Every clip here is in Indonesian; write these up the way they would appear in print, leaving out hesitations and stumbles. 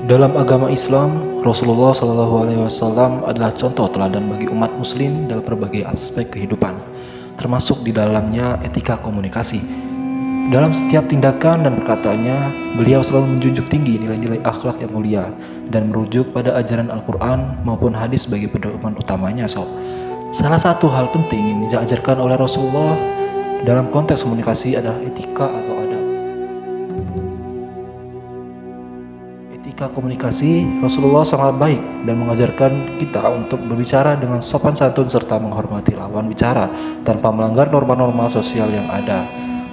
Dalam agama Islam, Rasulullah SAW adalah contoh teladan bagi umat muslim dalam berbagai aspek kehidupan, termasuk di dalamnya etika komunikasi. Dalam setiap tindakan dan perkataannya, beliau selalu menjunjung tinggi nilai-nilai akhlak yang mulia dan merujuk pada ajaran Al-Quran maupun hadis sebagai pedoman utamanya. Salah satu hal penting yang diajarkan oleh Rasulullah dalam konteks komunikasi adalah etika atau adab. Etika komunikasi, Rasulullah sangat baik dan mengajarkan kita untuk berbicara dengan sopan santun serta menghormati lawan bicara tanpa melanggar norma-norma sosial yang ada.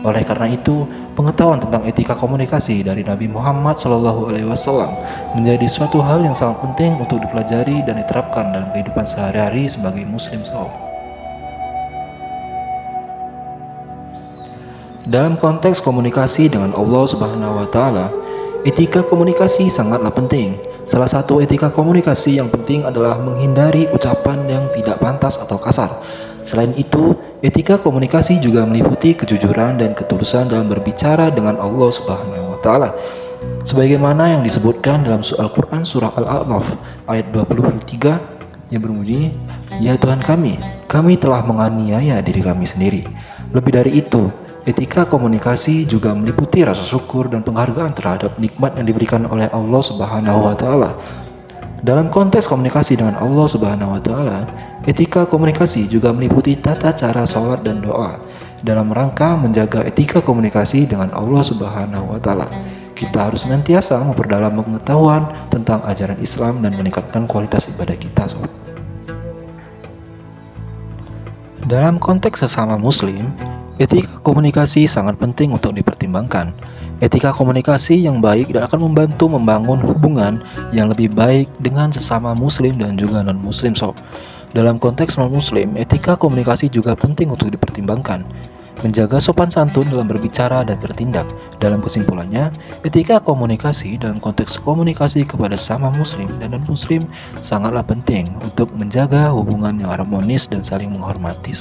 Oleh karena itu, pengetahuan tentang etika komunikasi dari Nabi Muhammad SAW menjadi suatu hal yang sangat penting untuk dipelajari dan diterapkan dalam kehidupan sehari-hari sebagai muslim. Dalam konteks komunikasi dengan Allah Subhanahu wa Ta'ala, etika komunikasi sangatlah penting. Salah satu etika komunikasi yang penting adalah menghindari ucapan yang tidak pantas atau kasar. Selain itu, etika komunikasi juga meliputi kejujuran dan ketulusan dalam berbicara dengan Allah Subhanahu wa Ta'ala. Sebagaimana yang disebutkan dalam Al-Quran surah Al-A'raf ayat 23 yang berbunyi, "Ya Tuhan kami telah menganiaya diri kami sendiri." Lebih dari itu, etika komunikasi juga meliputi rasa syukur dan penghargaan terhadap nikmat yang diberikan oleh Allah Subhanahu wa Ta'ala. Dalam konteks komunikasi dengan Allah Subhanahu wa Ta'ala, etika komunikasi juga meliputi tata cara sholat dan doa. Dalam rangka menjaga etika komunikasi dengan Allah Subhanahu wa Ta'ala, kita harus senantiasa memperdalam pengetahuan tentang ajaran Islam dan meningkatkan kualitas ibadah kita. Dalam konteks sesama muslim, etika komunikasi sangat penting untuk dipertimbangkan. Etika komunikasi yang baik dan akan membantu membangun hubungan yang lebih baik dengan sesama muslim dan juga non-muslim. Dalam konteks non-muslim, etika komunikasi juga penting untuk dipertimbangkan. Menjaga sopan santun dalam berbicara dan bertindak. Dalam kesimpulannya, etika komunikasi dalam konteks komunikasi kepada sesama muslim dan non-muslim sangatlah penting untuk menjaga hubungan yang harmonis dan saling menghormati.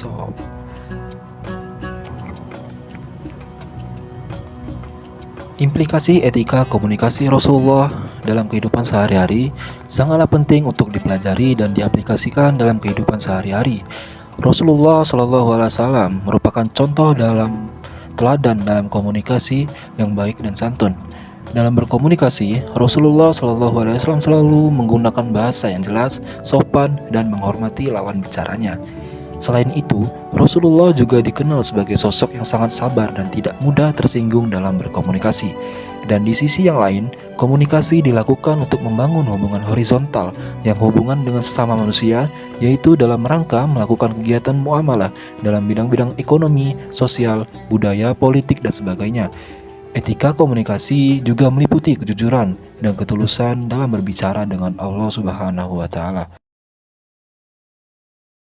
Implikasi etika komunikasi Rasulullah dalam kehidupan sehari-hari sangatlah penting untuk dipelajari dan diaplikasikan dalam kehidupan sehari-hari. Rasulullah SAW merupakan contoh dalam teladan dalam komunikasi yang baik dan santun. Dalam berkomunikasi, Rasulullah SAW selalu menggunakan bahasa yang jelas, sopan, dan menghormati lawan bicaranya. Selain itu, Rasulullah juga dikenal sebagai sosok yang sangat sabar dan tidak mudah tersinggung dalam berkomunikasi. Dan di sisi yang lain, komunikasi dilakukan untuk membangun hubungan horizontal yang hubungan dengan sesama manusia, yaitu dalam rangka melakukan kegiatan muamalah dalam bidang-bidang ekonomi, sosial, budaya, politik, dan sebagainya. Etika komunikasi juga meliputi kejujuran dan ketulusan dalam berbicara dengan Allah Subhanahu wa Ta'ala.